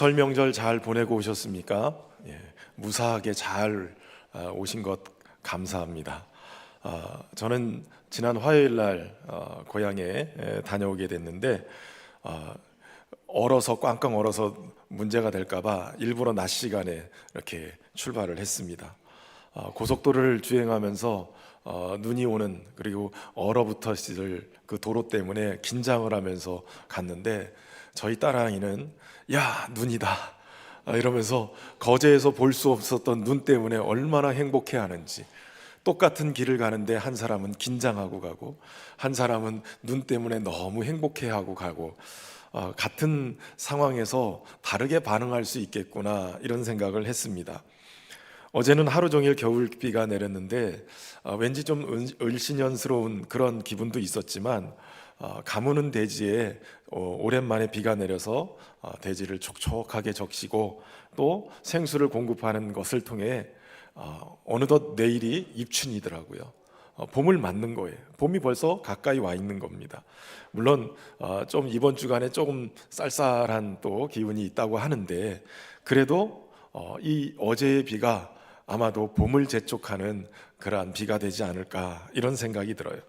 설 명절 잘 보내고 오셨습니까? 무사하게 잘 오신 것 감사합니다. 저는 지난 화요일 날 고향에 다녀오게 됐는데 꽝꽝 얼어서 문제가 될까봐 일부러 낮 시간에 이렇게 출발을 했습니다. 고속도로를 주행하면서 눈이 오는, 그리고 얼어붙었을 그 도로 때문에 긴장을 하면서 갔는데, 저희 딸아이는 야, 눈이다 이러면서 거제에서 볼 수 없었던 눈 때문에 얼마나 행복해하는지. 똑같은 길을 가는데 한 사람은 긴장하고 가고, 한 사람은 눈 때문에 너무 행복해하고 가고, 같은 상황에서 다르게 반응할 수 있겠구나, 이런 생각을 했습니다. 어제는 하루 종일 겨울비가 내렸는데 왠지 좀 을씨년스러운 그런 기분도 있었지만, 가무는 대지에 오랜만에 비가 내려서 대지를 촉촉하게 적시고 또 생수를 공급하는 것을 통해 어느덧 내일이 입춘이더라고요. 봄을 맞는 거예요. 봄이 벌써 가까이 와 있는 겁니다. 물론 좀 이번 주간에 조금 쌀쌀한 또 기운이 있다고 하는데, 그래도 이 어제의 비가 아마도 봄을 재촉하는 그러한 비가 되지 않을까, 이런 생각이 들어요.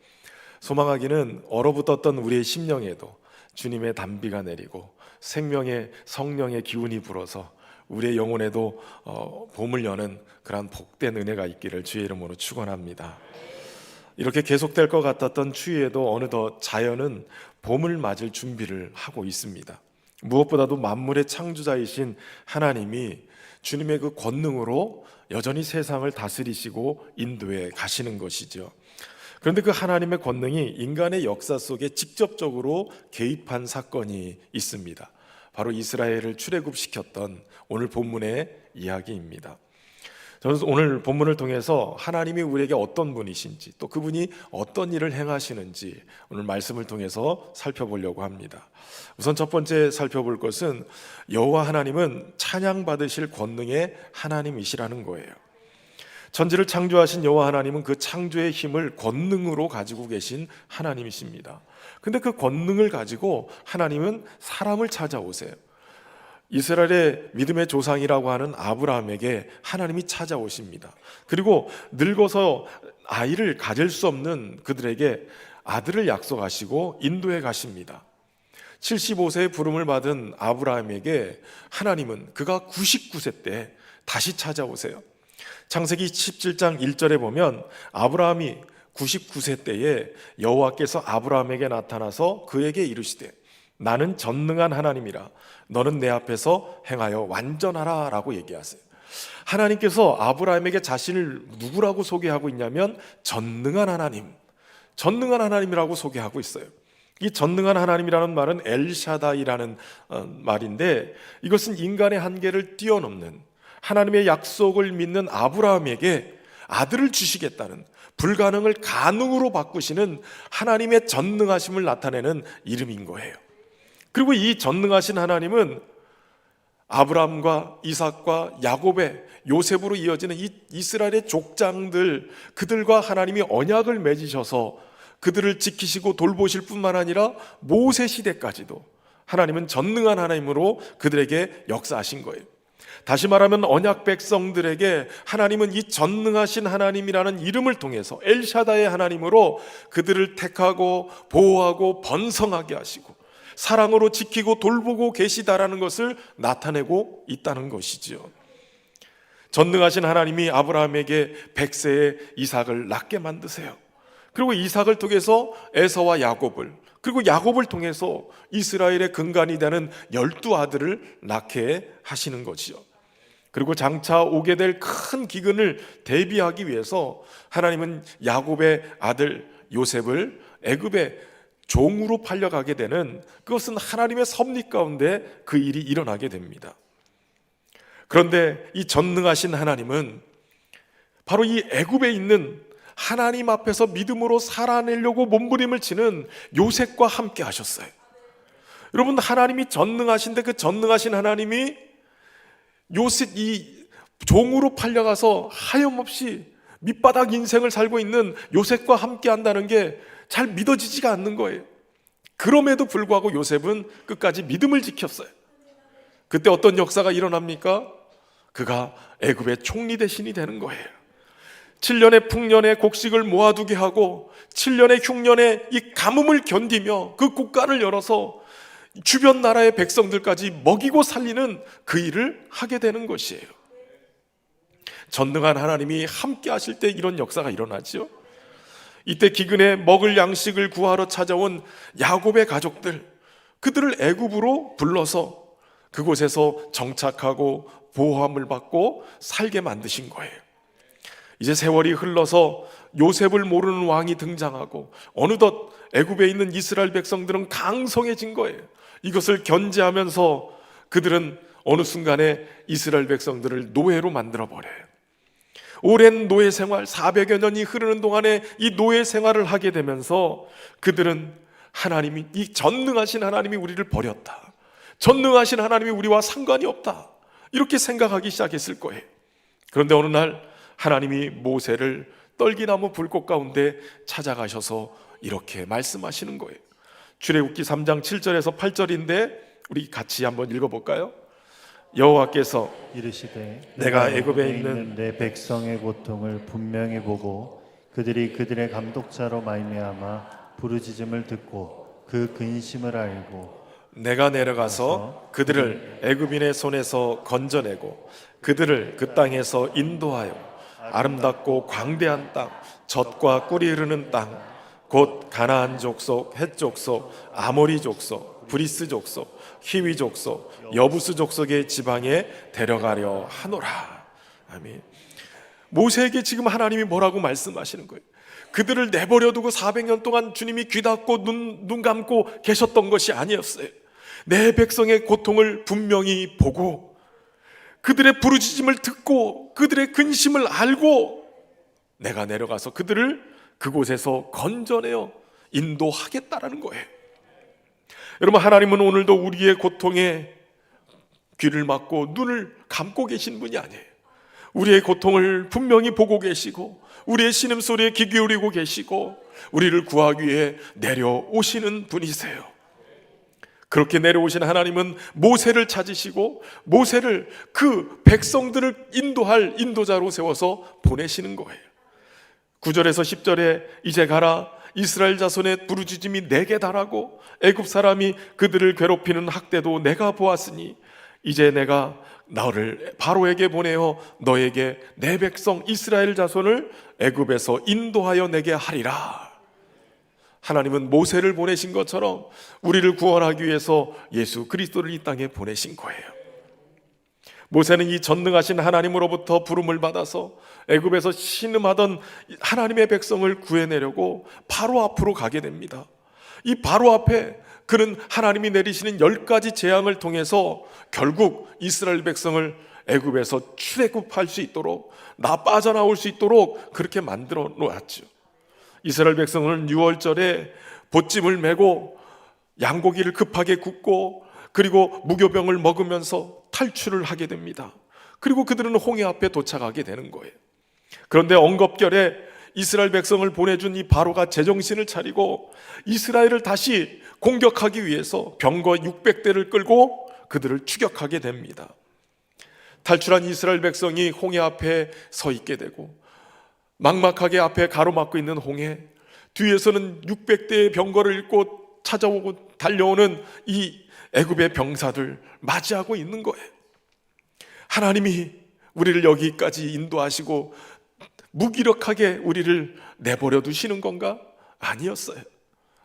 소망하기는 얼어붙었던 우리의 심령에도 주님의 단비가 내리고 생명의 성령의 기운이 불어서 우리의 영혼에도 봄을 여는 그러한 복된 은혜가 있기를 주의 이름으로 축원합니다. 이렇게 계속될 것 같았던 추위에도 어느덧 자연은 봄을 맞을 준비를 하고 있습니다. 무엇보다도 만물의 창조자이신 하나님이 주님의 그 권능으로 여전히 세상을 다스리시고 인도해 가시는 것이죠. 그런데 그 하나님의 권능이 인간의 역사 속에 직접적으로 개입한 사건이 있습니다. 바로 이스라엘을 출애굽시켰던 오늘 본문의 이야기입니다. 저는 오늘 본문을 통해서 하나님이 우리에게 어떤 분이신지, 또 그분이 어떤 일을 행하시는지 오늘 말씀을 통해서 살펴보려고 합니다. 우선 첫 번째 살펴볼 것은 여호와 하나님은 찬양받으실 권능의 하나님이시라는 거예요. 천지를 창조하신 여호와 하나님은 그 창조의 힘을 권능으로 가지고 계신 하나님이십니다. 근데 그 권능을 가지고 하나님은 사람을 찾아오세요. 이스라엘의 믿음의 조상이라고 하는 아브라함에게 하나님이 찾아오십니다. 그리고 늙어서 아이를 가질 수 없는 그들에게 아들을 약속하시고 인도해 가십니다. 75세의 부름을 받은 아브라함에게 하나님은 그가 99세 때 다시 찾아오세요. 창세기 17장 1절에 보면 아브라함이 99세 때에 여호와께서 아브라함에게 나타나서 그에게 이르시되 나는 전능한 하나님이라 너는 내 앞에서 행하여 완전하라 라고 얘기하세요. 하나님께서 아브라함에게 자신을 누구라고 소개하고 있냐면 전능한 하나님, 전능한 하나님이라고 소개하고 있어요. 이 전능한 하나님이라는 말은 엘샤다이라는 말인데, 이것은 인간의 한계를 뛰어넘는 하나님의 약속을 믿는 아브라함에게 아들을 주시겠다는, 불가능을 가능으로 바꾸시는 하나님의 전능하심을 나타내는 이름인 거예요. 그리고 이 전능하신 하나님은 아브라함과 이삭과 야곱의, 요셉으로 이어지는 이 이스라엘의 족장들, 그들과 하나님이 언약을 맺으셔서 그들을 지키시고 돌보실 뿐만 아니라 모세 시대까지도 하나님은 전능한 하나님으로 그들에게 역사하신 거예요. 다시 말하면 언약 백성들에게 하나님은 이 전능하신 하나님이라는 이름을 통해서 엘샤다의 하나님으로 그들을 택하고 보호하고 번성하게 하시고 사랑으로 지키고 돌보고 계시다라는 것을 나타내고 있다는 것이죠. 전능하신 하나님이 아브라함에게 100세의 이삭을 낳게 만드세요. 그리고 이삭을 통해서 에서와 야곱을, 그리고 야곱을 통해서 이스라엘의 근간이 되는 12아들을 낳게 하시는 것이죠. 그리고 장차 오게 될 큰 기근을 대비하기 위해서 하나님은 야곱의 아들 요셉을 애굽의 종으로 팔려가게 되는, 그것은 하나님의 섭리 가운데 그 일이 일어나게 됩니다. 그런데 이 전능하신 하나님은 바로 이 애굽에 있는 하나님 앞에서 믿음으로 살아내려고 몸부림을 치는 요셉과 함께 하셨어요. 여러분, 하나님이 전능하신데 그 전능하신 하나님이 요셉, 이 종으로 팔려가서 하염없이 밑바닥 인생을 살고 있는 요셉과 함께 한다는 게 잘 믿어지지가 않는 거예요. 그럼에도 불구하고 요셉은 끝까지 믿음을 지켰어요. 그때 어떤 역사가 일어납니까? 그가 애굽의 총리 대신이 되는 거예요. 7년의 풍년의 곡식을 모아두게 하고 7년의 흉년의 이 가뭄을 견디며 그 국가를 열어서 주변 나라의 백성들까지 먹이고 살리는 그 일을 하게 되는 것이에요. 전능한 하나님이 함께 하실 때 이런 역사가 일어나죠. 이때 기근에 먹을 양식을 구하러 찾아온 야곱의 가족들, 그들을 애굽으로 불러서 그곳에서 정착하고 보호함을 받고 살게 만드신 거예요. 이제 세월이 흘러서 요셉을 모르는 왕이 등장하고 어느덧 애굽에 있는 이스라엘 백성들은 강성해진 거예요. 이것을 견제하면서 그들은 어느 순간에 이스라엘 백성들을 노예로 만들어버려요. 오랜 노예 생활, 400여 년이 흐르는 동안에 이 노예 생활을 하게 되면서 그들은 하나님이, 이 전능하신 하나님이 우리를 버렸다, 전능하신 하나님이 우리와 상관이 없다, 이렇게 생각하기 시작했을 거예요. 그런데 어느 날 하나님이 모세를 떨기나무 불꽃 가운데 찾아가셔서 이렇게 말씀하시는 거예요. 출애굽기 3장 7절에서 8절인데 우리 같이 한번 읽어볼까요? 여호와께서 이르시되 내가 애굽에 있는 내 백성의 고통을 분명히 보고 그들이 그들의 감독자로 말미암아 부르짖음을 듣고 그 근심을 알고 내가 내려가서 그들을 애굽인의 손에서 건져내고 그들을 그 땅에서 인도하여 아름답고 광대한 땅, 젖과 꿀이 흐르는 땅, 곧 가나안 족속, 헷 족속, 아모리 족속, 브리스 족속, 히위 족속, 여부스 족속의 지방에 데려가려 하노라. 아멘. 모세에게 지금 하나님이 뭐라고 말씀하시는 거예요? 그들을 내버려 두고 400년 동안 주님이 귀 닫고 눈 감고 계셨던 것이 아니었어요. 내 백성의 고통을 분명히 보고 그들의 부르짖음을 듣고 그들의 근심을 알고 내가 내려가서 그들을 그곳에서 건져내어 인도하겠다라는 거예요. 여러분, 하나님은 오늘도 우리의 고통에 귀를 막고 눈을 감고 계신 분이 아니에요. 우리의 고통을 분명히 보고 계시고 우리의 신음소리에 귀 기울이고 계시고 우리를 구하기 위해 내려오시는 분이세요. 그렇게 내려오신 하나님은 모세를 찾으시고 모세를 그 백성들을 인도할 인도자로 세워서 보내시는 거예요. 9절에서 10절에 이제 가라, 이스라엘 자손의 부르짖음이 내게 달하고 애굽 사람이 그들을 괴롭히는 학대도 내가 보았으니 이제 내가 너를 바로에게 보내어 너에게 내 백성 이스라엘 자손을 애굽에서 인도하여 내게 하리라. 하나님은 모세를 보내신 것처럼 우리를 구원하기 위해서 예수 그리스도를 이 땅에 보내신 거예요. 모세는 이 전능하신 하나님으로부터 부름을 받아서 애굽에서 신음하던 하나님의 백성을 구해내려고 바로 앞으로 가게 됩니다. 이 바로 앞에 그는 하나님이 내리시는 10가지 재앙을 통해서 결국 이스라엘 백성을 애굽에서 출애굽할 수 있도록 빠져나올 수 있도록 그렇게 만들어 놓았죠. 이스라엘 백성은 6월절에 보찜을 메고 양고기를 급하게 굽고 그리고 무교병을 먹으면서 탈출을 하게 됩니다. 그리고 그들은 홍해 앞에 도착하게 되는 거예요. 그런데 언급결에 이스라엘 백성을 보내준 이 바로가 제정신을 차리고 이스라엘을 다시 공격하기 위해서 병거 600대를 끌고 그들을 추격하게 됩니다. 탈출한 이스라엘 백성이 홍해 앞에 서 있게 되고 막막하게 앞에 가로막고 있는 홍해, 뒤에서는 600대의 병거를 싣고 찾아오고 달려오는 이 애굽의 병사들 맞이하고 있는 거예요. 하나님이 우리를 여기까지 인도하시고 무기력하게 우리를 내버려 두시는 건가? 아니었어요.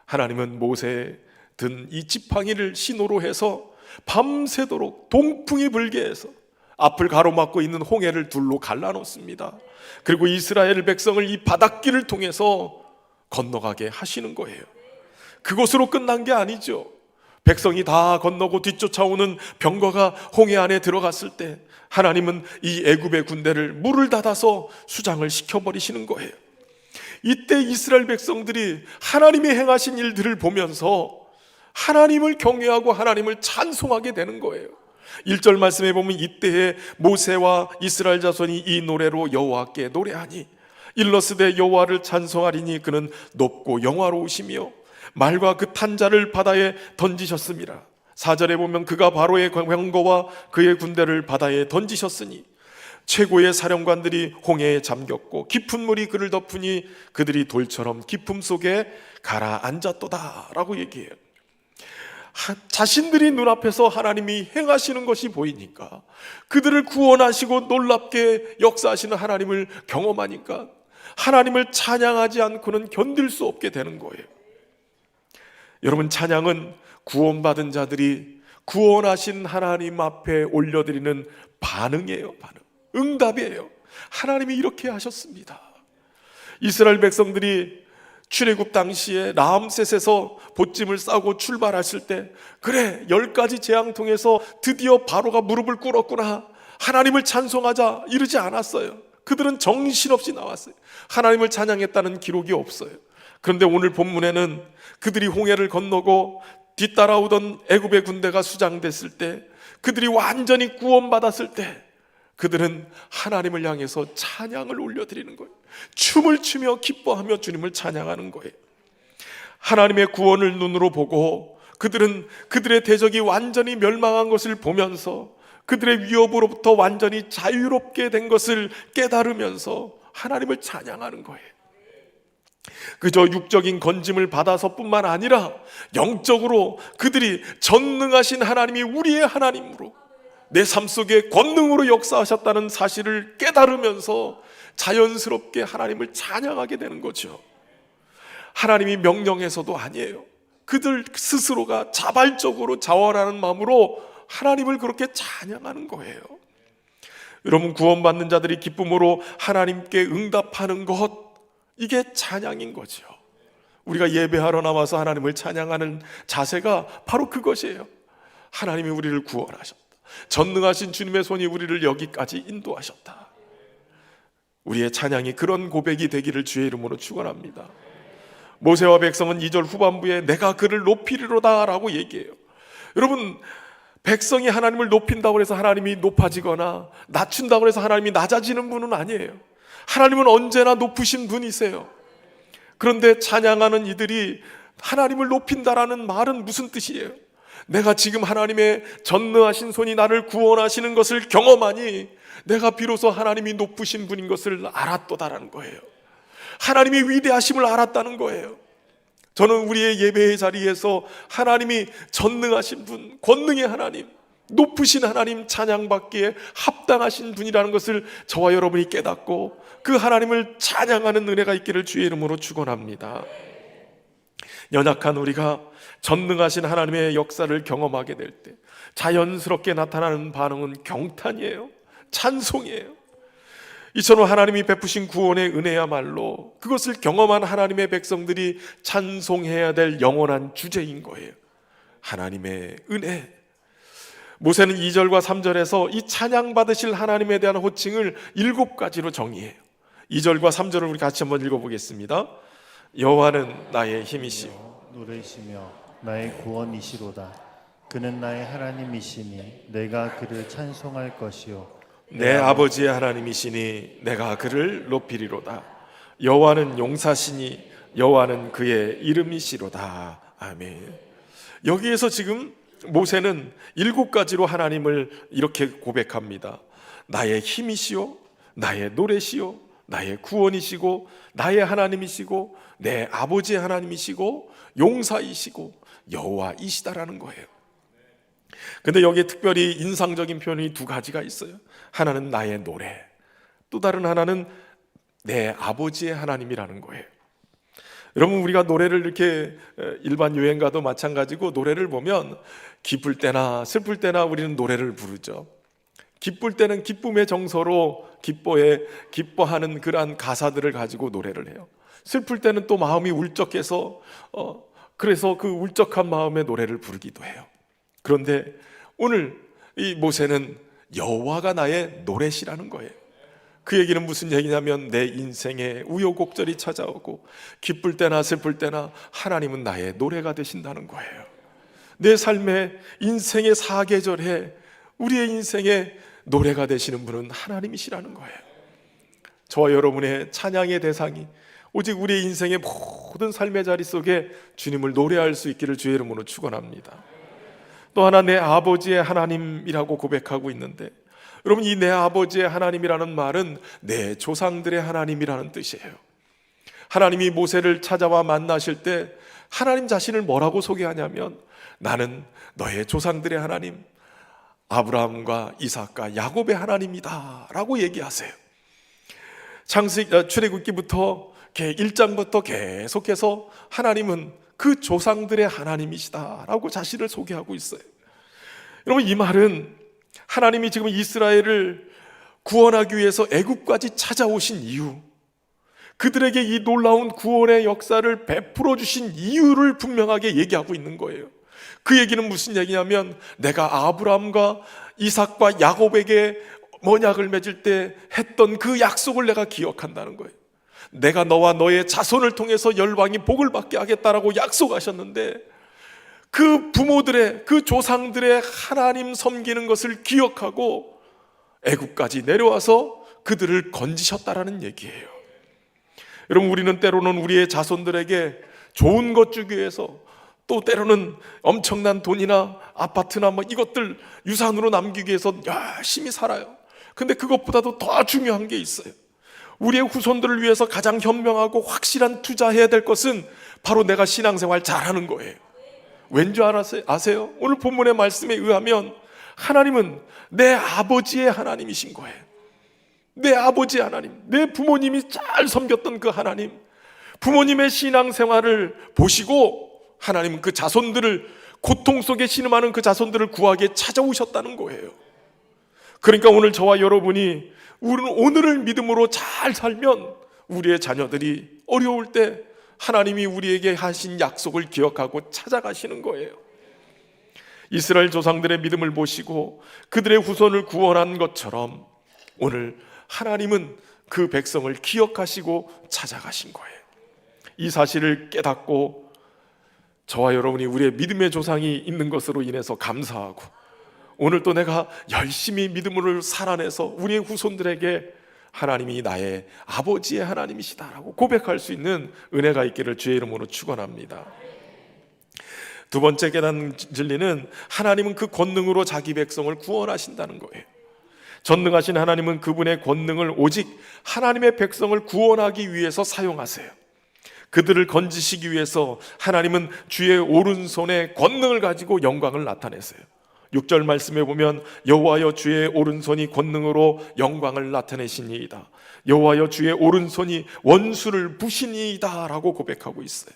하나님은 모세에 든 이 지팡이를 신호로 해서 밤새도록 동풍이 불게 해서 앞을 가로막고 있는 홍해를 둘로 갈라놓습니다. 그리고 이스라엘 백성을 이 바닷길을 통해서 건너가게 하시는 거예요. 그것으로 끝난 게 아니죠. 백성이 다 건너고 뒤쫓아오는 병거가 홍해 안에 들어갔을 때 하나님은 이 애굽의 군대를 물을 닫아서 수장을 시켜버리시는 거예요. 이때 이스라엘 백성들이 하나님이 행하신 일들을 보면서 하나님을 경외하고 하나님을 찬송하게 되는 거예요. 1절 말씀에 보면 이때에 모세와 이스라엘 자손이 이 노래로 여호와께 노래하니 일러스되 여호와를 찬송하리니 그는 높고 영화로우시며 말과 그 탄자를 바다에 던지셨습니다. 4절에 보면 그가 바로의 병거와 그의 군대를 바다에 던지셨으니 최고의 사령관들이 홍해에 잠겼고 깊은 물이 그를 덮으니 그들이 돌처럼 깊음 속에 가라앉았도다 라고 얘기해요. 자신들이 눈앞에서 하나님이 행하시는 것이 보이니까, 그들을 구원하시고 놀랍게 역사하시는 하나님을 경험하니까 하나님을 찬양하지 않고는 견딜 수 없게 되는 거예요. 여러분, 찬양은 구원받은 자들이 구원하신 하나님 앞에 올려드리는 반응이에요. 반응, 응답이에요. 하나님이 이렇게 하셨습니다. 이스라엘 백성들이 출애굽 당시에 라암셋에서 보찜을 싸고 출발했을 때, 그래 10가지 재앙 통해서 드디어 바로가 무릎을 꿇었구나, 하나님을 찬송하자 이러지 않았어요. 그들은 정신없이 나왔어요. 하나님을 찬양했다는 기록이 없어요. 그런데 오늘 본문에는 그들이 홍해를 건너고 뒤따라오던 애굽의 군대가 수장됐을 때, 그들이 완전히 구원받았을 때 그들은 하나님을 향해서 찬양을 올려드리는 거예요. 춤을 추며 기뻐하며 주님을 찬양하는 거예요. 하나님의 구원을 눈으로 보고 그들은 그들의 대적이 완전히 멸망한 것을 보면서 그들의 위협으로부터 완전히 자유롭게 된 것을 깨달으면서 하나님을 찬양하는 거예요. 그저 육적인 건짐을 받아서뿐만 아니라 영적으로 그들이 전능하신 하나님이 우리의 하나님으로 내 삶 속에 권능으로 역사하셨다는 사실을 깨달으면서 자연스럽게 하나님을 찬양하게 되는 거죠. 하나님이 명령해서도 아니에요. 그들 스스로가 자발적으로 자원하는 마음으로 하나님을 그렇게 찬양하는 거예요. 여러분, 구원받는 자들이 기쁨으로 하나님께 응답하는 것, 이게 찬양인 거죠. 우리가 예배하러 나와서 하나님을 찬양하는 자세가 바로 그것이에요. 하나님이 우리를 구원하셨다. 전능하신 주님의 손이 우리를 여기까지 인도하셨다. 우리의 찬양이 그런 고백이 되기를 주의 이름으로 축원합니다. 모세와 백성은 2절 후반부에 내가 그를 높이리로다 라고 얘기해요. 여러분, 백성이 하나님을 높인다고 해서 하나님이 높아지거나 낮춘다고 해서 하나님이 낮아지는 분은 아니에요. 하나님은 언제나 높으신 분이세요. 그런데 찬양하는 이들이 하나님을 높인다라는 말은 무슨 뜻이에요? 내가 지금 하나님의 전능하신 손이 나를 구원하시는 것을 경험하니 내가 비로소 하나님이 높으신 분인 것을 알았도다라는 거예요. 하나님의 위대하심을 알았다는 거예요. 저는 우리의 예배의 자리에서 하나님이 전능하신 분, 권능의 하나님, 높으신 하나님 찬양받기에 합당하신 분이라는 것을 저와 여러분이 깨닫고 그 하나님을 찬양하는 은혜가 있기를 주의 이름으로 축원합니다. 연약한 우리가 전능하신 하나님의 역사를 경험하게 될 때 자연스럽게 나타나는 반응은 경탄이에요. 찬송이에요. 이처럼 하나님이 베푸신 구원의 은혜야말로 그것을 경험한 하나님의 백성들이 찬송해야 될 영원한 주제인 거예요. 하나님의 은혜. 모세는 2절과 3절에서 이 찬양받으실 하나님에 대한 호칭을 7가지로 정의해요. 2절과 3절을 우리 같이 한번 읽어보겠습니다. 여호와는 나의 힘이시오 노래시며 나의 구원이시로다. 그는 나의 하나님이시니 내가 그를 찬송할 것이요 내 아버지의 하나님이시니 내가 그를 높이리로다. 여호와는 용사시니 여호와는 그의 이름이시로다. 아멘. 여기에서 지금 모세는 7가지로 하나님을 이렇게 고백합니다. 나의 힘이시오, 나의 노래시오, 나의 구원이시고 나의 하나님이시고 내 아버지의 하나님이시고 용사이시고 여호와이시다라는 거예요. 근데 여기에 특별히 인상적인 표현이 2가지가 있어요. 하나는 나의 노래, 또 다른 하나는 내 아버지의 하나님이라는 거예요. 여러분, 우리가 노래를 이렇게 일반 유행가도 마찬가지고 노래를 보면 기쁠 때나 슬플 때나 우리는 노래를 부르죠. 기쁠 때는 기쁨의 정서로 기뻐하는 그러한 가사들을 가지고 노래를 해요. 슬플 때는 또 마음이 울적해서 그래서 그 울적한 마음의 노래를 부르기도 해요. 그런데 오늘 이 모세는 여호와가 나의 노래시라는 거예요. 그 얘기는 무슨 얘기냐면 내 인생에 우여곡절이 찾아오고 기쁠 때나 슬플 때나 하나님은 나의 노래가 되신다는 거예요. 내 삶의 인생의 사계절에 우리의 인생에 노래가 되시는 분은 하나님이시라는 거예요. 저와 여러분의 찬양의 대상이 오직 우리의 인생의 모든 삶의 자리 속에 주님을 노래할 수 있기를 주의 이름으로 축원합니다. 또 하나 내 아버지의 하나님이라고 고백하고 있는데, 여러분, 이 내 아버지의 하나님이라는 말은 내 조상들의 하나님이라는 뜻이에요. 하나님이 모세를 찾아와 만나실 때 하나님 자신을 뭐라고 소개하냐면, 나는 너의 조상들의 하나님, 아브라함과 이삭과 야곱의 하나님이다 라고 얘기하세요. 출애굽기부터 1장부터 계속해서 하나님은 그 조상들의 하나님이시다 라고 자신을 소개하고 있어요. 여러분, 이 말은 하나님이 지금 이스라엘을 구원하기 위해서 애굽까지 찾아오신 이유, 그들에게 이 놀라운 구원의 역사를 베풀어 주신 이유를 분명하게 얘기하고 있는 거예요. 그 얘기는 무슨 얘기냐면, 내가 아브라함과 이삭과 야곱에게 언약을 맺을 때 했던 그 약속을 내가 기억한다는 거예요. 내가 너와 너의 자손을 통해서 열방이 복을 받게 하겠다라고 약속하셨는데, 그 부모들의, 그 조상들의 하나님 섬기는 것을 기억하고 애굽까지 내려와서 그들을 건지셨다라는 얘기예요. 여러분, 우리는 때로는 우리의 자손들에게 좋은 것 주기 위해서, 또 때로는 엄청난 돈이나 아파트나 이것들 유산으로 남기기 위해서 열심히 살아요. 근데 그것보다도 더 중요한 게 있어요. 우리의 후손들을 위해서 가장 현명하고 확실한 투자해야 될 것은 바로 내가 신앙생활 잘하는 거예요. 왠지 아세요? 오늘 본문의 말씀에 의하면 하나님은 내 아버지의 하나님이신 거예요. 내 아버지의 하나님, 내 부모님이 잘 섬겼던 그 하나님, 부모님의 신앙생활을 보시고 하나님은 그 자손들을, 고통 속에 신음하는 그 자손들을 구하게 찾아오셨다는 거예요. 그러니까 오늘 저와 여러분이, 우리는 오늘을 믿음으로 잘 살면 우리의 자녀들이 어려울 때 하나님이 우리에게 하신 약속을 기억하고 찾아가시는 거예요. 이스라엘 조상들의 믿음을 보시고 그들의 후손을 구원한 것처럼 오늘 하나님은 그 백성을 기억하시고 찾아가신 거예요. 이 사실을 깨닫고 저와 여러분이 우리의 믿음의 조상이 있는 것으로 인해서 감사하고, 오늘 또 내가 열심히 믿음을 살아내서 우리의 후손들에게 하나님이 나의 아버지의 하나님이시다라고 고백할 수 있는 은혜가 있기를 주의 이름으로 축원합니다. 두 번째 깨닫는 진리는, 하나님은 그 권능으로 자기 백성을 구원하신다는 거예요. 전능하신 하나님은 그분의 권능을 오직 하나님의 백성을 구원하기 위해서 사용하세요. 그들을 건지시기 위해서 하나님은 주의 오른손에 권능을 가지고 영광을 나타내세요. 6절 말씀에 보면 여호와여 주의 오른손이 권능으로 영광을 나타내시니이다. 여호와여 주의 오른손이 원수를 부시니이다 라고 고백하고 있어요.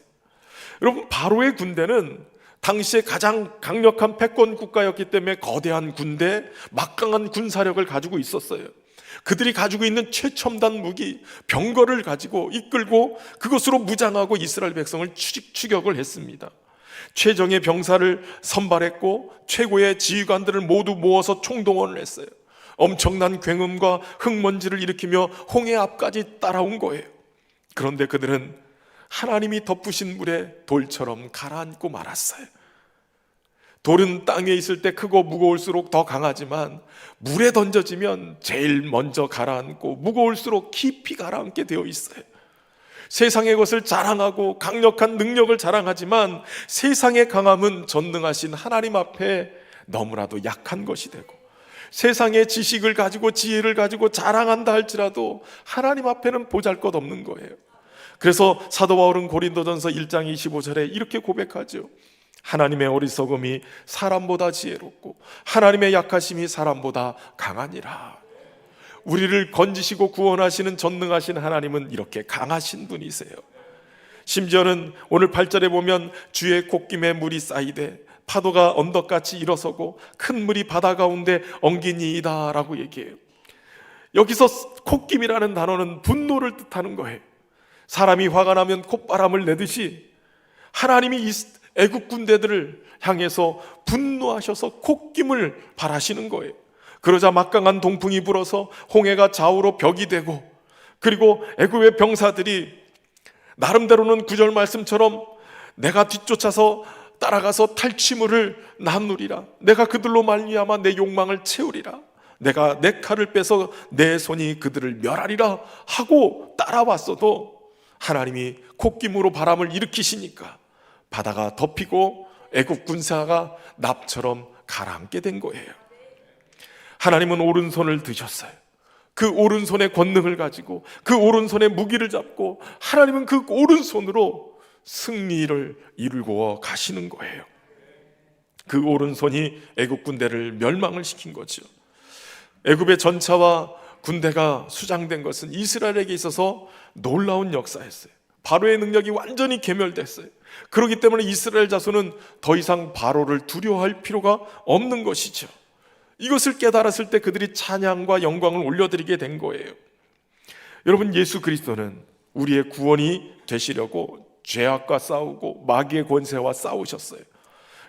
여러분, 바로의 군대는 당시에 가장 강력한 패권 국가였기 때문에 거대한 군대, 막강한 군사력을 가지고 있었어요. 그들이 가지고 있는 최첨단 무기, 병거를 가지고 이끌고 그것으로 무장하고 이스라엘 백성을 추격을 했습니다. 최정예 병사를 선발했고 최고의 지휘관들을 모두 모아서 총동원을 했어요. 엄청난 굉음과 흙먼지를 일으키며 홍해 앞까지 따라온 거예요. 그런데 그들은 하나님이 덮으신 물에 돌처럼 가라앉고 말았어요. 돌은 땅에 있을 때 크고 무거울수록 더 강하지만 물에 던져지면 제일 먼저 가라앉고 무거울수록 깊이 가라앉게 되어 있어요. 세상의 것을 자랑하고 강력한 능력을 자랑하지만 세상의 강함은 전능하신 하나님 앞에 너무나도 약한 것이 되고, 세상의 지식을 가지고 지혜를 가지고 자랑한다 할지라도 하나님 앞에는 보잘것없는 거예요. 그래서 사도 바울은 고린도전서 1장 25절에 이렇게 고백하죠. 하나님의 어리석음이 사람보다 지혜롭고 하나님의 약하심이 사람보다 강하니라. 우리를 건지시고 구원하시는 전능하신 하나님은 이렇게 강하신 분이세요. 심지어는 오늘 8절에 보면 주의 콧김에 물이 쌓이되 파도가 언덕같이 일어서고 큰 물이 바다 가운데 엉기니이다 라고 얘기해요. 여기서 콧김이라는 단어는 분노를 뜻하는 거예요. 사람이 화가 나면 콧바람을 내듯이 하나님이 애국 군대들을 향해서 분노하셔서 콧김을 발하시는 거예요. 그러자 막강한 동풍이 불어서 홍해가 좌우로 벽이 되고, 그리고 애국의 병사들이 나름대로는 구절 말씀처럼 내가 뒤쫓아서 따라가서 탈취물을 나누리라, 내가 그들로 말미암아 내 욕망을 채우리라, 내가 내 칼을 빼서 내 손이 그들을 멸하리라 하고 따라왔어도 하나님이 콧김으로 바람을 일으키시니까 바다가 덮이고 애국 군사가 납처럼 가라앉게 된 거예요. 하나님은 오른손을 드셨어요. 그 오른손의 권능을 가지고 그 오른손의 무기를 잡고 하나님은 그 오른손으로 승리를 이루고 가시는 거예요. 그 오른손이 애굽 군대를 멸망을 시킨 거죠. 애굽의 전차와 군대가 수장된 것은 이스라엘에게 있어서 놀라운 역사였어요. 바로의 능력이 완전히 괴멸됐어요. 그렇기 때문에 이스라엘 자손은 더 이상 바로를 두려워할 필요가 없는 것이죠. 이것을 깨달았을 때 그들이 찬양과 영광을 올려드리게 된 거예요. 여러분, 예수 그리스도는 우리의 구원이 되시려고 죄악과 싸우고 마귀의 권세와 싸우셨어요.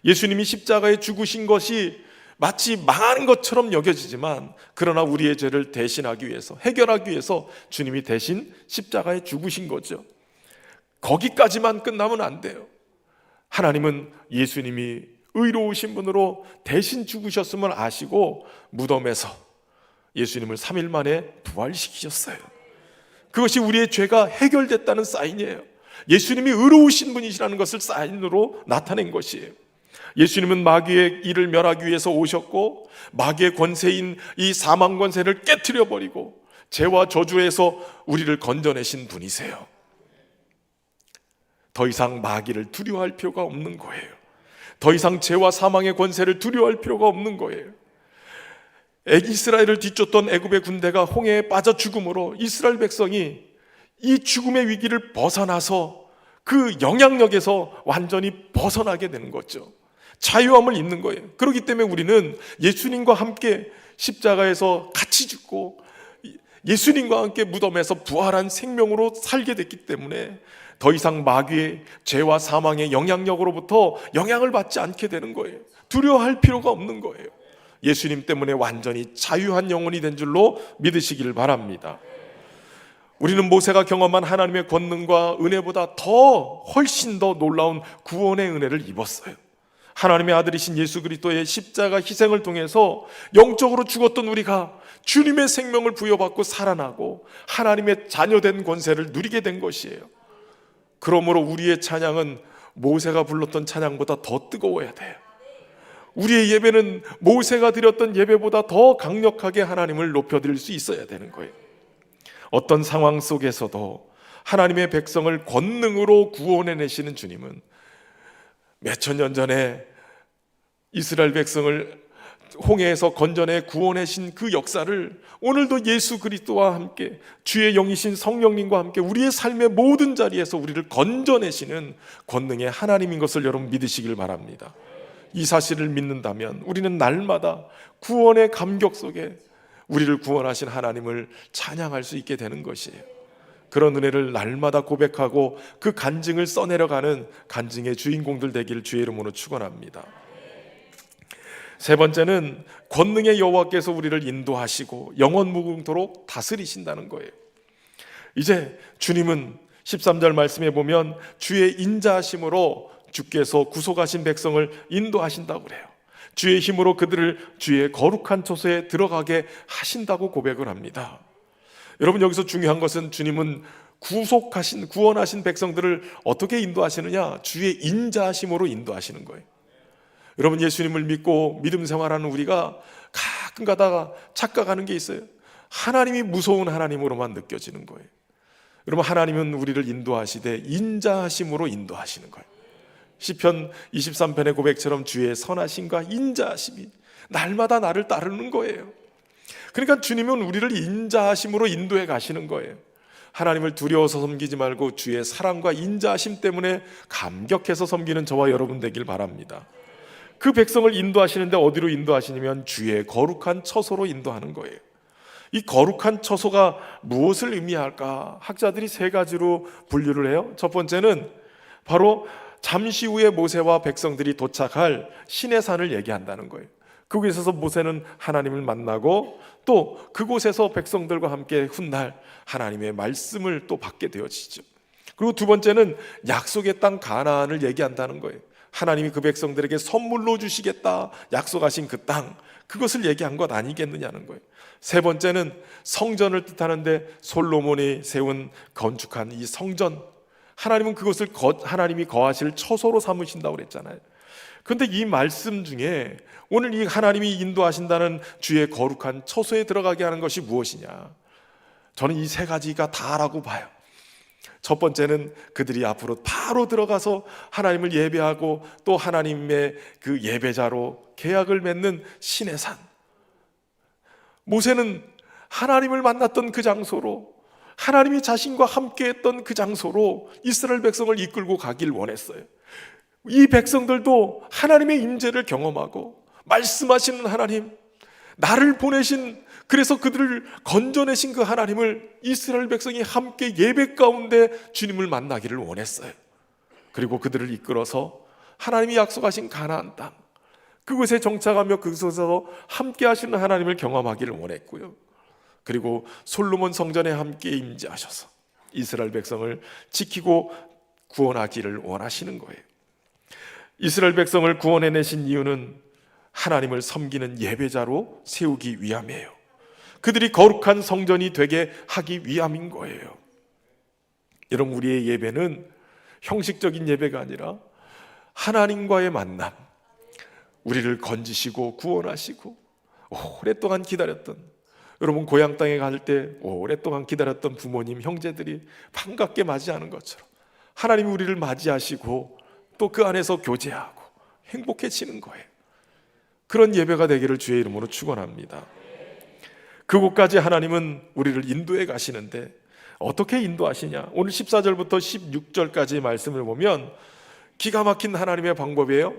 예수님이 십자가에 죽으신 것이 마치 망하는 것처럼 여겨지지만 그러나 우리의 죄를 대신하기 위해서, 해결하기 위해서 주님이 대신 십자가에 죽으신 거죠. 거기까지만 끝나면 안 돼요. 하나님은 예수님이 의로우신 분으로 대신 죽으셨음을 아시고 무덤에서 예수님을 3일 만에 부활시키셨어요. 그것이 우리의 죄가 해결됐다는 사인이에요. 예수님이 의로우신 분이시라는 것을 사인으로 나타낸 것이에요. 예수님은 마귀의 일을 멸하기 위해서 오셨고 마귀의 권세인 이 사망 권세를 깨트려 버리고 죄와 저주에서 우리를 건져내신 분이세요. 더 이상 마귀를 두려워할 필요가 없는 거예요. 더 이상 죄와 사망의 권세를 두려워할 필요가 없는 거예요. 이스라엘을 뒤쫓던 애굽의 군대가 홍해에 빠져 죽음으로 이스라엘 백성이 이 죽음의 위기를 벗어나서 그 영향력에서 완전히 벗어나게 되는 거죠. 자유함을 입는 거예요. 그렇기 때문에 우리는 예수님과 함께 십자가에서 같이 죽고 예수님과 함께 무덤에서 부활한 생명으로 살게 됐기 때문에 더 이상 마귀의 죄와 사망의 영향력으로부터 영향을 받지 않게 되는 거예요. 두려워할 필요가 없는 거예요. 예수님 때문에 완전히 자유한 영혼이 된 줄로 믿으시길 바랍니다. 우리는 모세가 경험한 하나님의 권능과 은혜보다 훨씬 더 놀라운 구원의 은혜를 입었어요. 하나님의 아들이신 예수 그리스도의 십자가 희생을 통해서 영적으로 죽었던 우리가 주님의 생명을 부여받고 살아나고 하나님의 자녀된 권세를 누리게 된 것이에요. 그러므로 우리의 찬양은 모세가 불렀던 찬양보다 더 뜨거워야 돼요. 우리의 예배는 모세가 드렸던 예배보다 더 강력하게 하나님을 높여드릴 수 있어야 되는 거예요. 어떤 상황 속에서도 하나님의 백성을 권능으로 구원해내시는 주님은 몇천 년 전에 이스라엘 백성을 홍해에서 건져내 구원하신 그 역사를 오늘도 예수 그리스도와 함께 주의 영이신 성령님과 함께 우리의 삶의 모든 자리에서 우리를 건져내시는 권능의 하나님인 것을 여러분 믿으시길 바랍니다. 이 사실을 믿는다면 우리는 날마다 구원의 감격 속에 우리를 구원하신 하나님을 찬양할 수 있게 되는 것이에요. 그런 은혜를 날마다 고백하고 그 간증을 써내려가는 간증의 주인공들 되기를 주의 이름으로 축원합니다. 세 번째는 권능의 여호와께서 우리를 인도하시고 영원 무궁토록 다스리신다는 거예요. 이제 주님은 13절 말씀에 보면 주의 인자하심으로 주께서 구속하신 백성을 인도하신다고 그래요. 주의 힘으로 그들을 주의 거룩한 처소에 들어가게 하신다고 고백을 합니다. 여러분, 여기서 중요한 것은 주님은 구원하신 백성들을 어떻게 인도하시느냐? 주의 인자하심으로 인도하시는 거예요. 여러분, 예수님을 믿고 믿음 생활하는 우리가 가끔 가다가 착각하는 게 있어요. 하나님이 무서운 하나님으로만 느껴지는 거예요. 여러분, 하나님은 우리를 인도하시되 인자하심으로 인도하시는 거예요. 시편 23편의 고백처럼 주의 선하심과 인자하심이 날마다 나를 따르는 거예요. 그러니까 주님은 우리를 인자하심으로 인도해 가시는 거예요. 하나님을 두려워서 섬기지 말고 주의 사랑과 인자하심 때문에 감격해서 섬기는 저와 여러분 되길 바랍니다. 그 백성을 인도하시는데 어디로 인도하시냐면 주의 거룩한 처소로 인도하는 거예요. 이 거룩한 처소가 무엇을 의미할까? 학자들이 세 가지로 분류를 해요. 첫 번째는 바로 잠시 후에 모세와 백성들이 도착할 시내산을 얘기한다는 거예요. 그곳에서 모세는 하나님을 만나고 또 그곳에서 백성들과 함께 훗날 하나님의 말씀을 또 받게 되어지죠. 그리고 두 번째는 약속의 땅 가나안을 얘기한다는 거예요. 하나님이 그 백성들에게 선물로 주시겠다 약속하신 그 땅, 그것을 얘기한 것 아니겠느냐는 거예요. 세 번째는 성전을 뜻하는데 솔로몬이 세운 건축한 이 성전, 하나님은 그것을 하나님이 거하실 처소로 삼으신다고 그랬잖아요. 그런데 이 말씀 중에 오늘 이 하나님이 인도하신다는 주의 거룩한 처소에 들어가게 하는 것이 무엇이냐? 저는 이 세 가지가 다라고 봐요. 첫 번째는 그들이 앞으로 바로 들어가서 하나님을 예배하고 또 하나님의 그 예배자로 계약을 맺는 신의 산. 모세는 하나님을 만났던 그 장소로, 하나님이 자신과 함께했던 그 장소로 이스라엘 백성을 이끌고 가길 원했어요. 이 백성들도 하나님의 임재를 경험하고 말씀하시는 하나님, 나를 보내신, 그래서 그들을 건져내신 그 하나님을 이스라엘 백성이 함께 예배 가운데 주님을 만나기를 원했어요. 그리고 그들을 이끌어서 하나님이 약속하신 가나안 땅, 그곳에 정착하며 그곳에서 함께 하시는 하나님을 경험하기를 원했고요. 그리고 솔로몬 성전에 함께 임재하셔서 이스라엘 백성을 지키고 구원하기를 원하시는 거예요. 이스라엘 백성을 구원해내신 이유는 하나님을 섬기는 예배자로 세우기 위함이에요. 그들이 거룩한 성전이 되게 하기 위함인 거예요. 여러분, 우리의 예배는 형식적인 예배가 아니라 하나님과의 만남, 우리를 건지시고 구원하시고 오랫동안 기다렸던, 여러분 고향 땅에 갈 때 오랫동안 기다렸던 부모님, 형제들이 반갑게 맞이하는 것처럼 하나님이 우리를 맞이하시고 또 그 안에서 교제하고 행복해지는 거예요. 그런 예배가 되기를 주의 이름으로 축원합니다. 그곳까지 하나님은 우리를 인도해 가시는데 어떻게 인도하시냐? 오늘 14절부터 16절까지의 말씀을 보면 기가 막힌 하나님의 방법이에요.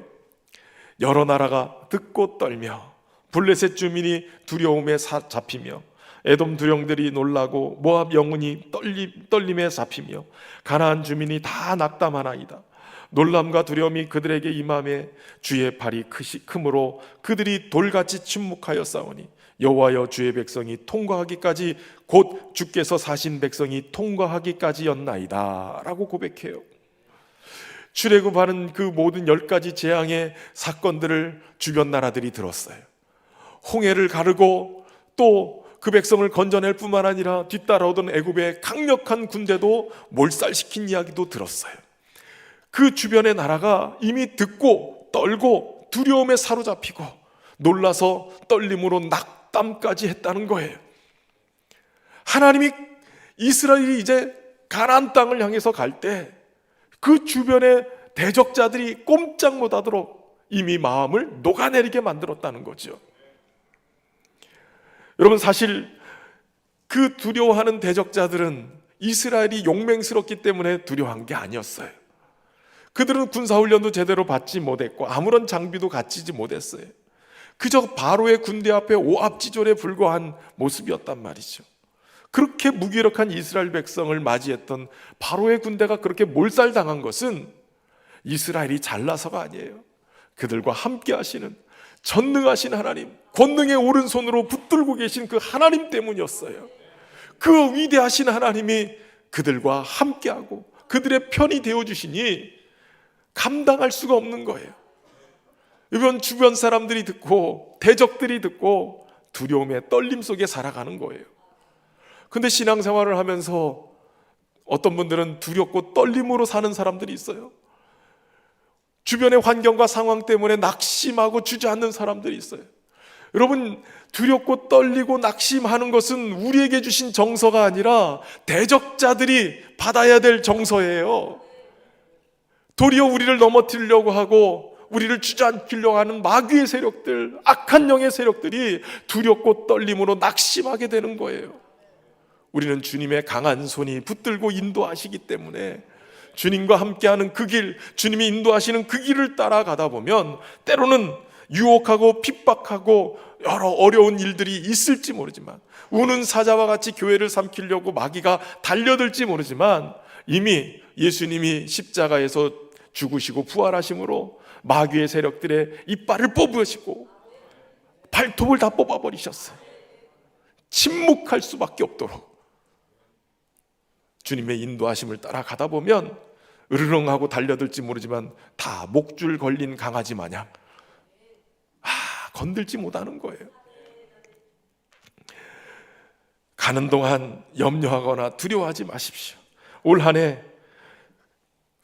여러 나라가 듣고 떨며 블레셋 주민이 두려움에 잡히며 에돔 두령들이 놀라고 모압 영혼이 떨림에 잡히며 가나안 주민이 다 낙담하나이다. 놀람과 두려움이 그들에게 임함에 주의 팔이 크므로 그들이 돌같이 침묵하여 싸우니 여호와여, 주의 백성이 통과하기까지, 곧 주께서 사신 백성이 통과하기까지였나이다 라고 고백해요. 출애굽하는 그 모든 10가지 재앙의 사건들을 주변 나라들이 들었어요. 홍해를 가르고 또 그 백성을 건져낼 뿐만 아니라 뒤따라오던 애굽의 강력한 군대도 몰살시킨 이야기도 들었어요. 그 주변의 나라가 이미 듣고 떨고 두려움에 사로잡히고 놀라서 떨림으로 낙담까지 했다는 거예요. 하나님이 이스라엘이 이제 가나안 땅을 향해서 갈 때 그 주변의 대적자들이 꼼짝 못하도록 이미 마음을 녹아내리게 만들었다는 거죠. 여러분, 사실 그 두려워하는 대적자들은 이스라엘이 용맹스럽기 때문에 두려워한 게 아니었어요. 그들은 군사훈련도 제대로 받지 못했고 아무런 장비도 갖추지 못했어요. 그저 바로의 군대 앞에 오합지졸에 불과한 모습이었단 말이죠. 그렇게 무기력한 이스라엘 백성을 맞이했던 바로의 군대가 그렇게 몰살당한 것은 이스라엘이 잘나서가 아니에요. 그들과 함께 하시는 전능하신 하나님, 권능의 오른손으로 붙들고 계신 그 하나님 때문이었어요. 그 위대하신 하나님이 그들과 함께하고 그들의 편이 되어주시니 감당할 수가 없는 거예요. 이번 주변 사람들이 듣고 대적들이 듣고 두려움에 떨림 속에 살아가는 거예요. 근데 신앙생활을 하면서 어떤 분들은 두렵고 떨림으로 사는 사람들이 있어요. 주변의 환경과 상황 때문에 낙심하고 주저앉는 사람들이 있어요. 여러분, 두렵고 떨리고 낙심하는 것은 우리에게 주신 정서가 아니라 대적자들이 받아야 될 정서예요. 도리어 우리를 넘어뜨리려고 하고 우리를 주저앉히려고 하는 마귀의 세력들, 악한 영의 세력들이 두렵고 떨림으로 낙심하게 되는 거예요. 우리는 주님의 강한 손이 붙들고 인도하시기 때문에 주님과 함께하는 그 길, 주님이 인도하시는 그 길을 따라가다 보면 때로는 유혹하고 핍박하고 여러 어려운 일들이 있을지 모르지만, 우는 사자와 같이 교회를 삼키려고 마귀가 달려들지 모르지만 이미 예수님이 십자가에서 죽으시고 부활하심으로 마귀의 세력들의 이빨을 뽑으시고 발톱을 다 뽑아버리셨어요. 침묵할 수밖에 없도록 주님의 인도하심을 따라가다 보면 으르렁하고 달려들지 모르지만 다 목줄 걸린 강아지 마냥 건들지 못하는 거예요. 가는 동안 염려하거나 두려워하지 마십시오. 올 한 해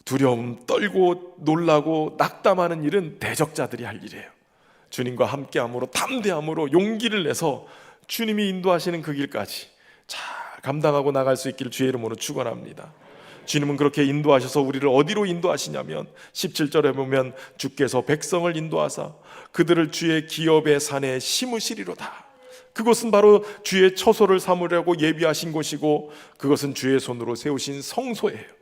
두려움 떨고 놀라고 낙담하는 일은 대적자들이 할 일이에요. 주님과 함께함으로 담대함으로 용기를 내서 주님이 인도하시는 그 길까지 잘 감당하고 나갈 수 있기를 주의 이름으로 축원합니다. 주님은 그렇게 인도하셔서 우리를 어디로 인도하시냐면 17절에 보면 주께서 백성을 인도하사 그들을 주의 기업의 산에 심으시리로다. 그것은 바로 주의 처소를 삼으려고 예비하신 곳이고 그것은 주의 손으로 세우신 성소예요.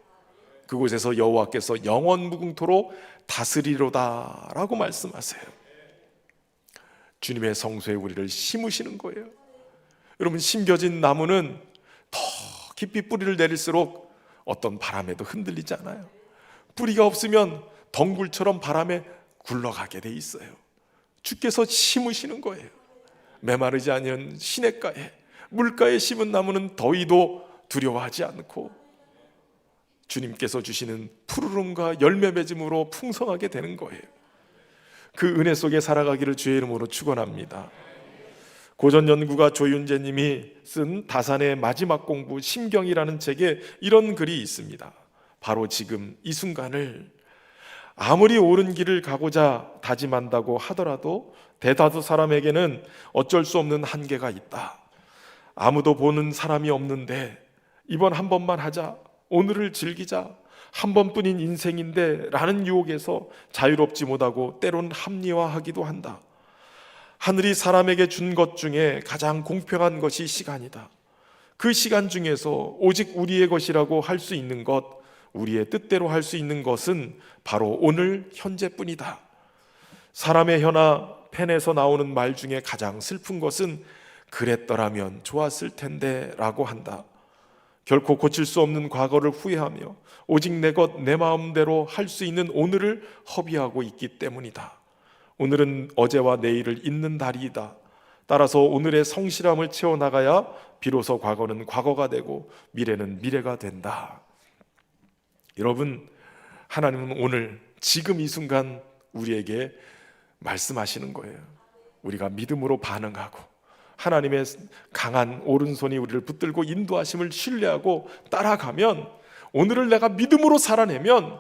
그곳에서 여호와께서 영원 무궁토로 다스리로다 라고 말씀하세요. 주님의 성소에 우리를 심으시는 거예요. 여러분, 심겨진 나무는 더 깊이 뿌리를 내릴수록 어떤 바람에도 흔들리지 않아요. 뿌리가 없으면 덩굴처럼 바람에 굴러가게 돼 있어요. 주께서 심으시는 거예요. 메마르지 않은 시냇가에 물가에 심은 나무는 더위도 두려워하지 않고 주님께서 주시는 푸르름과 열매 맺음으로 풍성하게 되는 거예요. 그 은혜 속에 살아가기를 주의 이름으로 축원합니다. 고전 연구가 조윤재님이 쓴 다산의 마지막 공부 심경이라는 책에 이런 글이 있습니다. 바로 지금 이 순간을 아무리 옳은 길을 가고자 다짐한다고 하더라도 대다수 사람에게는 어쩔 수 없는 한계가 있다. 아무도 보는 사람이 없는데 이번 한 번만 하자, 오늘을 즐기자, 한 번뿐인 인생인데 라는 유혹에서 자유롭지 못하고 때론 합리화하기도 한다. 하늘이 사람에게 준 것 중에 가장 공평한 것이 시간이다. 그 시간 중에서 오직 우리의 것이라고 할 수 있는 것, 우리의 뜻대로 할 수 있는 것은 바로 오늘 현재뿐이다. 사람의 혀나 펜에서 나오는 말 중에 가장 슬픈 것은 그랬더라면 좋았을 텐데 라고 한다. 결코 고칠 수 없는 과거를 후회하며 오직 내 것 내 마음대로 할 수 있는 오늘을 허비하고 있기 때문이다. 오늘은 어제와 내일을 잇는 달이다. 따라서 오늘의 성실함을 채워나가야 비로소 과거는 과거가 되고 미래는 미래가 된다. 여러분, 하나님은 오늘 지금 이 순간 우리에게 말씀하시는 거예요. 우리가 믿음으로 반응하고 하나님의 강한 오른손이 우리를 붙들고 인도하심을 신뢰하고 따라가면, 오늘을 내가 믿음으로 살아내면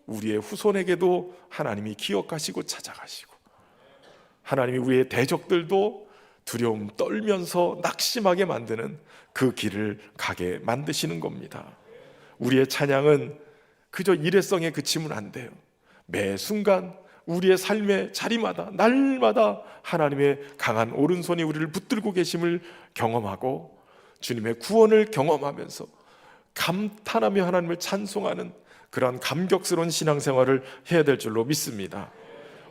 우리의 후손에게도 하나님이 기억하시고 찾아가시고, 하나님이 우리의 대적들도 두려움 떨면서 낙심하게 만드는 그 길을 가게 만드시는 겁니다. 우리의 찬양은 그저 일회성에 그치면 안 돼요. 매 순간 우리의 삶의 자리마다 날마다 하나님의 강한 오른손이 우리를 붙들고 계심을 경험하고 주님의 구원을 경험하면서 감탄하며 하나님을 찬송하는 그러한 감격스러운 신앙생활을 해야 될 줄로 믿습니다.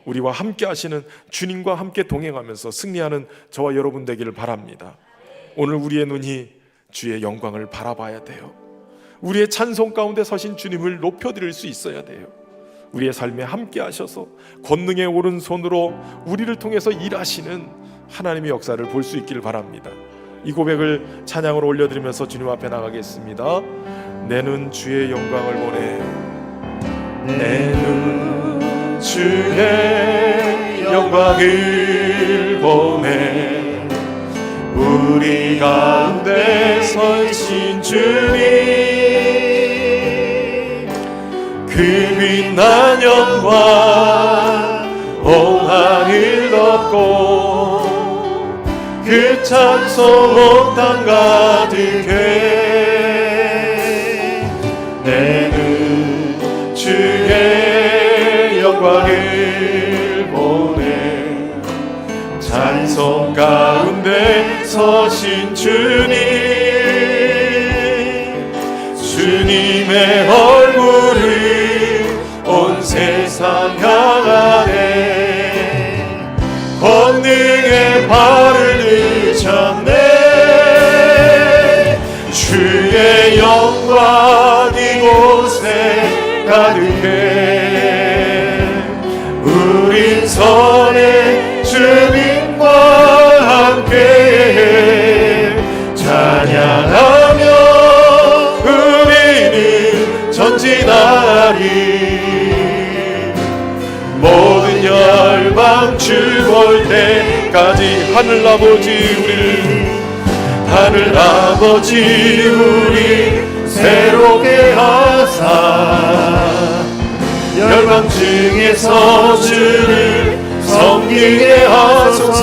우리와 함께 하시는 주님과 함께 동행하면서 승리하는 저와 여러분 되기를 바랍니다. 오늘 우리의 눈이 주의 영광을 바라봐야 돼요. 우리의 찬송 가운데 서신 주님을 높여드릴 수 있어야 돼요. 우리의 삶에 함께 하셔서 권능의 오른손으로 우리를 통해서 일하시는 하나님의 역사를 볼 수 있기를 바랍니다. 이 고백을 찬양으로 올려드리면서 주님 앞에 나가겠습니다. 내 눈 주의 영광을 보네. 내 눈 주의 영광을 보네. 우리 가운데 서신 주님, 그 빛난 영광 온 하늘 덮고 그 찬송 온 땅 가득해. 내 눈 주의 영광을 보네. 찬송 가운데 서신 주님, 주님의 얼굴을 온 세상 향하네. 권능의 발을 늦었네. 주의 영광 이곳에 가득해. 우린 선의 주님과 함께 찬양하며 우리는 전진하리. 모든 열방 주 볼 때까지 하늘 아버지 우리 새롭게 하사 열방 중에서 주를 섬기게 하소서.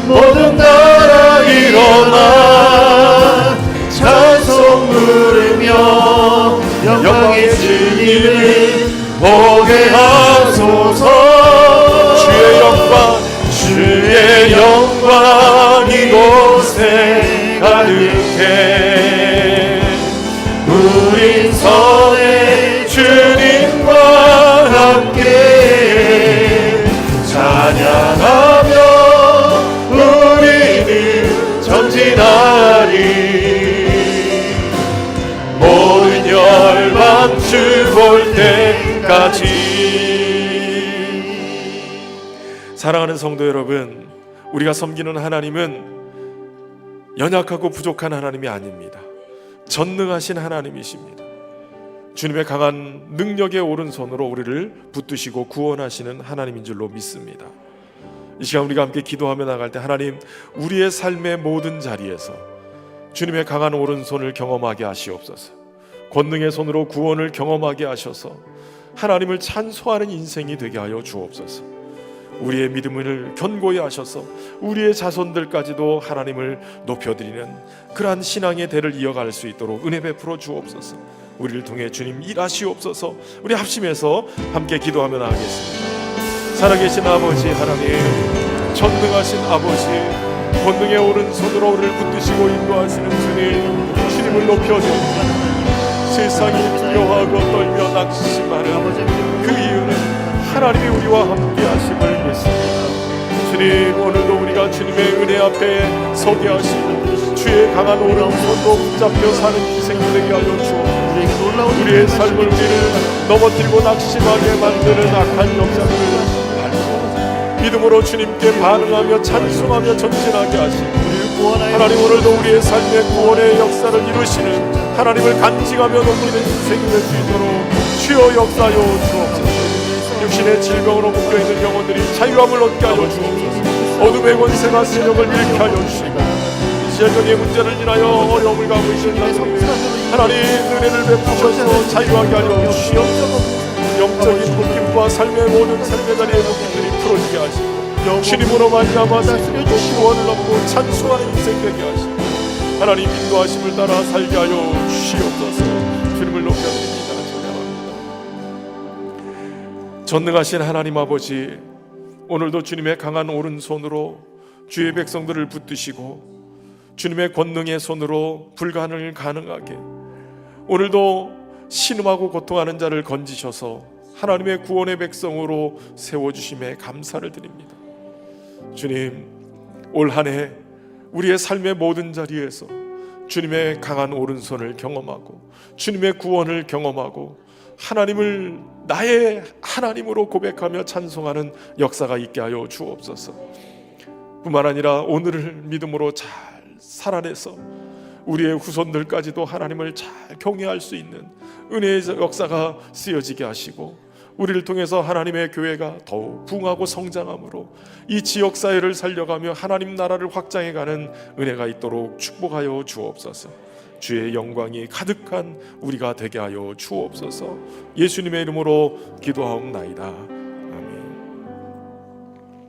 모든 나라 일어나 찬송 부르며 영광의 주님을 보게 하소서. 주의 영광 이곳에 가득해. 우린 선의 주님과 함께 찬양하며 우리는 전진하리. 모든 열방 주 볼 때까지. 사랑하는 성도 여러분, 우리가 섬기는 하나님은 연약하고 부족한 하나님이 아닙니다. 전능하신 하나님이십니다. 주님의 강한 능력의 오른손으로 우리를 붙드시고 구원하시는 하나님인 줄로 믿습니다. 이 시간 우리가 함께 기도하며 나갈 때, 하나님, 우리의 삶의 모든 자리에서 주님의 강한 오른손을 경험하게 하시옵소서. 권능의 손으로 구원을 경험하게 하셔서 하나님을 찬송하는 인생이 되게 하여 주옵소서. 우리의 믿음을 견고히 하셔서 우리의 자손들까지도 하나님을 높여드리는 그러한 신앙의 대를 이어갈 수 있도록 은혜 베풀어 주옵소서. 우리를 통해 주님 일하시옵소서. 우리 합심해서 함께 기도하며 나가겠습니다. 살아계신 아버지 하나님, 전능하신 아버지, 권능의 오른손으로 우리를 붙드시고 인도하시는 주님, 주님을 높여드립니다. 세상이 두려워하고 떨며 낙심하는 그 이유는 하나님이 우리와 함께 하심을 믿습니다. 주님, 오늘도 우리가 주님의 은혜 앞에 서게 하시고 주의 강한 오른손으로 붙잡혀 사는 인생 되게 하여 주옵소서. 우리의 삶을 우리를 넘어뜨리고 낙심하게 만드는 악한 역사를 밟고 믿음으로 주님께 반응하며 찬송하며 전진하게 하시고, 하나님, 오늘도 우리의 삶의 구원의 역사를 이루시는 하나님을 간직하며 높이는 인생이 될 수 있도록 주여 역사하여 주옵소서. 육신의 질병으로 묶여있는 영혼들이 자유함을 얻게 하여 주옵소서. 어둠의 권세가 세력을 잃게 하여 주시고, 시절적인 문제를 인하여 어려움을 가고 있는 하나님, 은혜를 베푸셔서 자유하게 하여 주시옵소서. 영적인 묶임과 삶의 모든 삶의 자리의 묶임들이 풀어지게 하시고, 주님으로 말미암아 구원을 얻고 찬송하는 인생 되게 하시고, 하나님 인도하심을 따라 살게 하여 주시옵소서. 주님을 높여드립니다. 찬양합니다. 전능하신 하나님 아버지, 오늘도 주님의 강한 오른손으로 주의 백성들을 붙드시고 주님의 권능의 손으로 불가능을 가능하게, 오늘도 신음하고 고통하는 자를 건지셔서 하나님의 구원의 백성으로 세워주심에 감사를 드립니다. 주님, 올 한 해 우리의 삶의 모든 자리에서 주님의 강한 오른손을 경험하고 주님의 구원을 경험하고 하나님을 나의 하나님으로 고백하며 찬송하는 역사가 있게 하여 주옵소서. 뿐만 아니라 오늘을 믿음으로 잘 살아내서 우리의 후손들까지도 하나님을 잘 경외할 수 있는 은혜의 역사가 쓰여지게 하시고, 우리를 통해서 하나님의 교회가 더욱 부흥하고 성장함으로 이 지역사회를 살려가며 하나님 나라를 확장해가는 은혜가 있도록 축복하여 주옵소서. 주의 영광이 가득한 우리가 되게 하여 주옵소서. 예수님의 이름으로 기도하옵나이다.